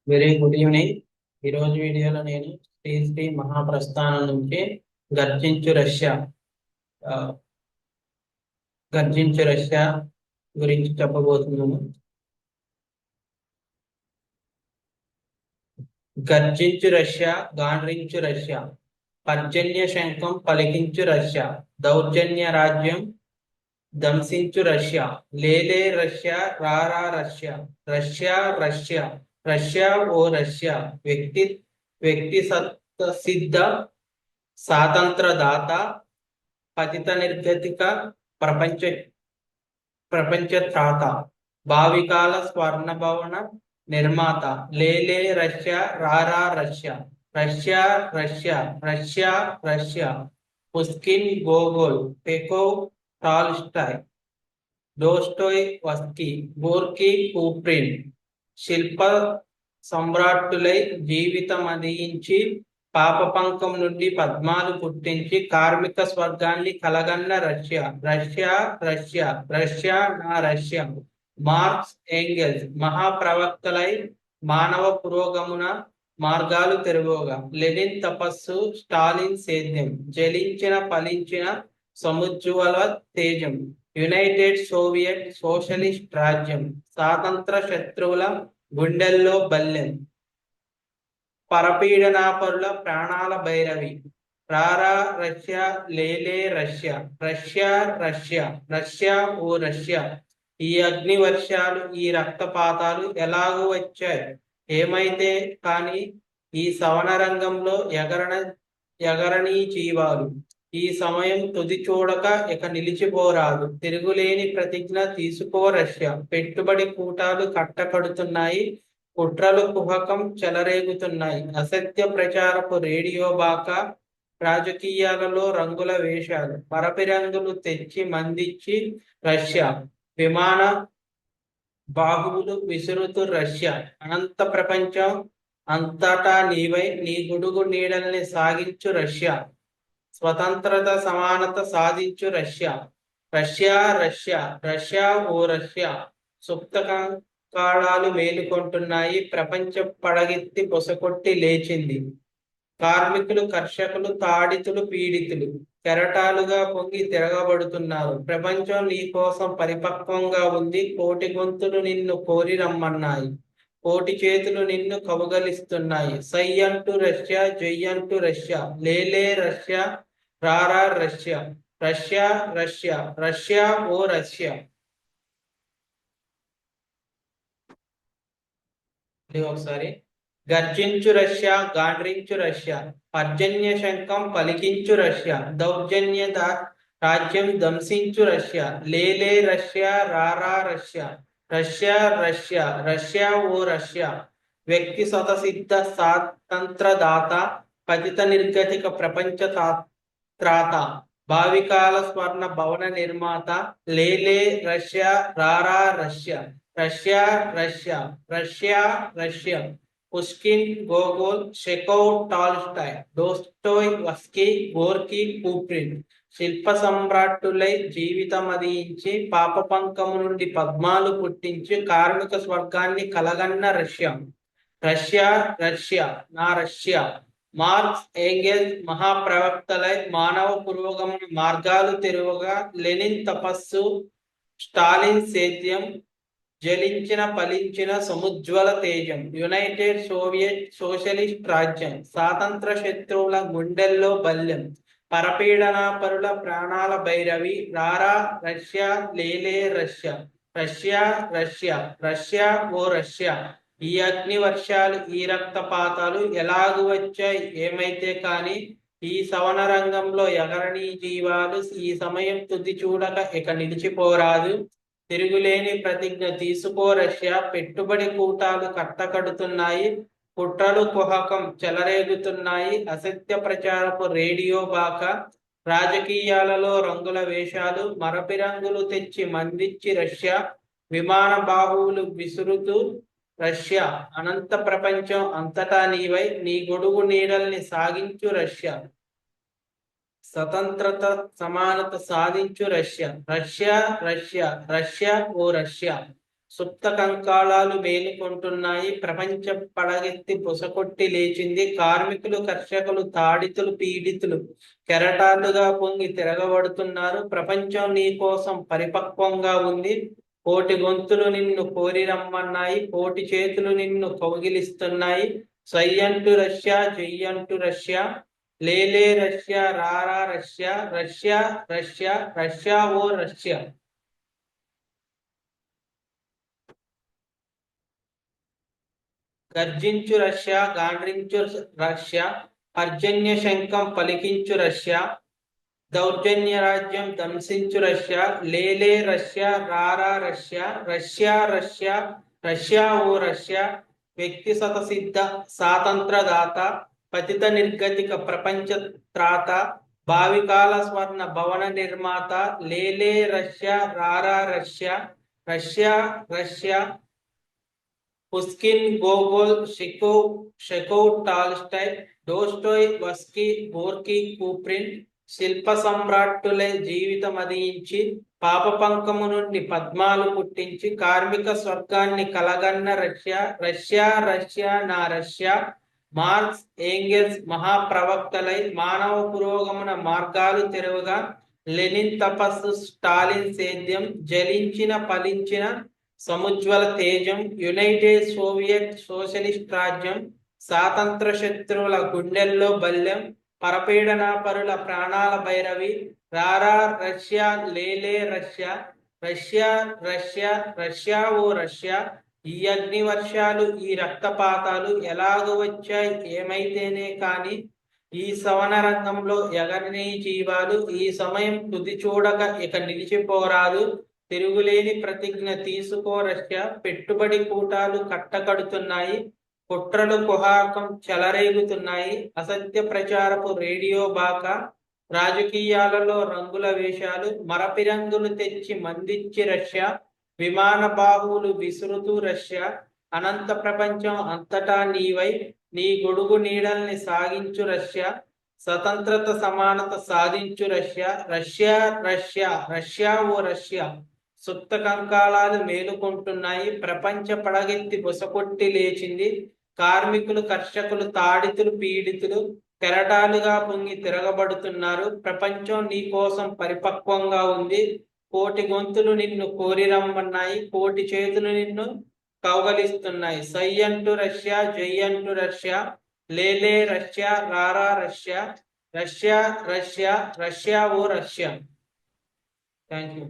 Very good evening. ఈరోజు వీడియోలో నేను శ్రీ శ్రీ మహాప్రస్థానం నుంచి గర్జించు రష్యా ఆ, గర్జించు రష్యా గురించి చెప్పబోతున్నాను. గర్జించు రష్యా, గాండ్రించు రష్యా, పర్జన్య శంఖం పలికించు రష్యా, దౌర్జన్య రాజ్యం దంసించు రష్యా, లేలే రష్యా, రారా రష్యా, రష్యా రష్యా, రష్యా ఓ రష్యా, వ్యక్తి వ్యక్తి సిద్ధ స్వాతంత్ర దాత, పతిత నిర్గతిక, ప్రపంచ ప్రపంచ త్రాత, భావికాల స్వర్ణ భవన నిర్మాత, లేలే రష్యా, రారా Russia, Russia Russia, Russia Russia, Pushkin, Gogol, Chekhov, Tolstoy, Dostoevsky, Gorky, Kuprin శిల్ప సమ్రాట్టులై జీవితమదించి పాపపంకం నుండి పద్మాలు పుట్టించి కార్మిక స్వర్గాన్ని కలగన్న రష్యా, రష్యా రష్యా, రష్యా నా రష్యా. మార్క్స్, ఏంగెల్స్ మహాప్రవక్తలై మానవ పురోగమున మార్గాలు తెరువగా, లెనిన్ తపస్సు, స్టాలిన్ సేద్యం, జలించిన ఫలించిన సముజ్వల తేజం, యునైటెడ్ సోవియట్ సోషలిస్ట్ రాజ్యం, స్వాతంత్ర శత్రువుల గుండెల్లో బల్లెం, పరపీడనాపరుల ప్రాణాల భైరవి, రారా రష్యా, లేలే రష్యా, రష్యా రష్యా, రష్యా ఓ రష్యా. ఈ అగ్ని వర్షాలు, ఈ రక్తపాతాలు ఎలాగూ వచ్చాయి ఏమైతే కాని ఈ సవన రంగంలో ఎగరణీ జీవాలు. ఈ సమయం తుది చూడక ఇక నిలిచిపోరాదు. తిరుగులేని ప్రతిజ్ఞ తీసుకో రష్యా. పెట్టుబడి కూటాలు కట్టకడుతున్నాయి, కుట్రలు కుహకం చెలరేగుతున్నాయి. అసత్య ప్రచారపు రేడియో బాక, రాజకీయాలలో రంగుల వేషాలు, మరపి రంగులు తెచ్చి మందిచ్చి రష్యా. విమాన బాహువులు విసురుతూ రష్యా. అనంత ప్రపంచం అంతటా నీవై నీ గుడుగు నీడల్ని సాగించు రష్యా. స్వతంత్రత సమానత సాధించు రష్యా. రష్యా రష్యా, రష్యా ఓ రష్యా. సుప్త కాళాలు మేలుకొంటున్నాయి, ప్రపంచ పడగెత్తి పొసకొట్టి లేచింది. కార్మికులు, కర్షకులు, తాడితులు, పీడితులు కెరటాలుగా పొంగి తిరగబడుతున్నారు. ప్రపంచం నీ కోసం పరిపక్వంగా ఉంది. కోటి గొంతులు నిన్ను కోరి రమ్మన్నాయి, కోటి చేతులు నిన్ను కౌగలిస్తున్నాయి. సై అంటూ రష్యా, జై అంటూ రష్యా, లేలే రష్యా, రారా రష్యా, రష్యా రష్యా, రష్యా ఓ రష్యా. ఇది ఒకసారి. గర్జించు రష్యా, గాండ్రించు రష్యా, పర్జన్య శంఖం పలికించు రష్యా, దౌర్జన్య రాజ్యం దంసించు రష్యా, లేలే రష్యా, రారా రష్యా, రష్యా రష్యా, రష్యా ఓ రష్యా. వ్యక్తి స్వతసిద్ధ స్వాతంత్ర దాత, పతిత నిర్గతిక ప్రపంచ త్రాత, భావికాల స్వర్ణ భవన నిర్మాత, లేలే రష్యా, రారా Russia, Russia Russia, Russia Russia. Pushkin, Gogol, Chekhov, Tolstoy, Dostoevsky, Gorky, Kuprin శిల్ప సమ్రాట్టులై జీవితమదించి పాపపంకము నుండి పద్మాలు పుట్టించి కార్మిక స్వర్గాన్ని కలగన్న రష్యా. రష్యా రష్యా నా రష్యా. మార్క్స్, ఏంగెల్స్ మహాప్రవక్తలై మానవ పురోగమన మార్గాలు తెరువగా, లెనిన్ తపస్సు, స్టాలిన్ సేద్యం, జలించిన ఫలించిన సముజ్వల తేజం, యునైటెడ్ సోవియట్ సోషలిస్ట్ రాజ్యం, స్వాతంత్ర శత్రువుల గుండెల్లో బల్యం, పరపీడనాపరుల ప్రాణాల భైరవి, రారా రష్యా, లేలే రష్యా, రష్యా రష్యా, రష్యా ఓ రష్యా. ఈ అగ్ని వర్షాలు, ఈ రక్తపాతాలు ఎలాగు వచ్చాయి ఏమైతే కాని ఈ సవన రంగంలో ఎగరణీ జీవాలు. ఈ సమయం తుది చూడక ఇక నిలిచిపోరాదు. తిరుగులేని ప్రతిజ్ఞ తీసుకో రష్యా. పెట్టుబడి కూటాలు కట్టకడుతున్నాయి, కుట్రలు కుహకం చెలరేగుతున్నాయి. అసత్య ప్రచారపు రేడియో బాక, రాజకీయాలలో రంగుల వేషాలు, మరపి రంగులు తెచ్చి మందిచ్చి రష్యా. విమాన బాహువులు విసురుతూ రష్యా. అనంత ప్రపంచం అంతటా నీవై నీ గొడుగు నీడల్ని సాగించు రష్యా. స్వతంత్రత సమానత సాధించు రష్యా. రష్యా రష్యా, రష్యా ఓ రష్యా. సుప్త కంకాళాలు మేలుకొంటున్నాయి. ప్రపంచం పడగెత్తి బుసకొట్టి లేచింది. కార్మికులు, కర్షకులు, తాడితులు, పీడితులు కెరటాలుగా పొంగి తిరగబడుతున్నారు. ప్రపంచం నీ కోసం పరిపక్వంగా ఉంది. కోటి గొంతులు నిన్ను కోరి రమ్మన్నాయి. కోటి చేతులు నిన్ను కౌగిలిస్తున్నాయి. సయ్యంటు రష్యా, జయ్యంటు రష్యా, లేలే రష్యా, రారా రష్యా, రష్యా రష్యా రష్యా ఓ రష్యా. గర్జించు రష్యా, గాండ్రించు రష్యా, పర్జన్య శంఖం పలికించు రష్యా, దౌర్జన్య రాజ్యం దంసించు రష్యా, లేలే రష్యా, రారా రష్యా, రష్యా రష్యా రష్యా ఓ రష్యా. వ్యక్తి స్వతసిద్ధ స్వాతంత్రదాత, పతిత నిర్గతిక ప్రపంచ త్రాత, భావికాల స్వర్ణ భవన నిర్మాత, లేలే రష్యా, రారా Russia, Russia Russia. Pushkin, Gogol, Chekhov, Tolstoy, Dostoevsky, Gorky, Kuprin శిల్ప సమ్రాట్టులే జీవితం అదియించి పాప పంకము నుండి పద్మాలు పుట్టించి కార్మిక స్వర్గాన్ని కలగన్న రష్యా, రష్యా రష్యా నా రష్యా. మార్క్స్, ఏంగెల్స్ మహాప్రవక్తలై మానవ పురోగమన మార్గాలు తెరువుగా లెనిన్ తపస్సు, స్టాలిన్ సేద్యం, జలించిన ఫలించిన సముజ్వల తేజం, యునైటెడ్ సోవియట్ సోషలిస్ట్ రాజ్యం, స్వాతంత్ర శత్రువుల గుండెల్లో బల్యం, పరపీడన పరుల ప్రాణాల భైరవి, రారా రష్యా, లేలే రష్యా, రష్యా రష్యా రష్యా ఓ రష్యా. ఈ అగ్ని వర్షాలు, ఈ రక్తపాతాలు ఎలాగ వచ్చాయి ఏమైతేనే కాని ఈ సవన రంగంలో ఎగరని జీవాలు ఈ సమయం తుది చూడక ఇక నిలిచిపోరాదు. తిరుగులేని ప్రతిజ్ఞ తీసుకో రష్యా. పెట్టుబడి కూటాలు కట్టకడుతున్నాయి. కుట్రలు కుహాకం చెలరేగుతున్నాయి. అసత్య ప్రచారపు రేడియో బాక, రాజకీయాలలో రంగుల వేషాలు, మరపి రంగులు తెచ్చి మందించి రష్యా. విమాన బాహువులు విసురుతూ రష్యా. అనంత ప్రపంచం అంతటా నీవై నీ గొడుగు నీడల్ని సాగించు రష్యా. స్వతంత్రత సమానత సాధించు రష్యా. రష్యా రష్యా రష్యా ఓ రష్యా. సుప్త కంకాళాలు మేలుకొంటున్నాయి. ప్రపంచ పడగెత్తి బుసకొట్టి లేచింది. కార్మికులు, కర్షకులు, తాడితులు, పీడితులు కెరటాలుగా పొంగి తిరగబడుతున్నారు. ప్రపంచం నీ కోసం పరిపక్వంగా ఉంది. కోటి గొంతులు నిన్ను కోరి రమ్మన్నాయి. కోటి చేతులు నిన్ను కౌగలిస్తున్నాయి. సై అంటూ రష్యా, జై అంటూ రష్యా, లేలే రష్యా, రారా రష్యా, రష్యా రష్యా రష్యా ఓ రష్యా. Thank you.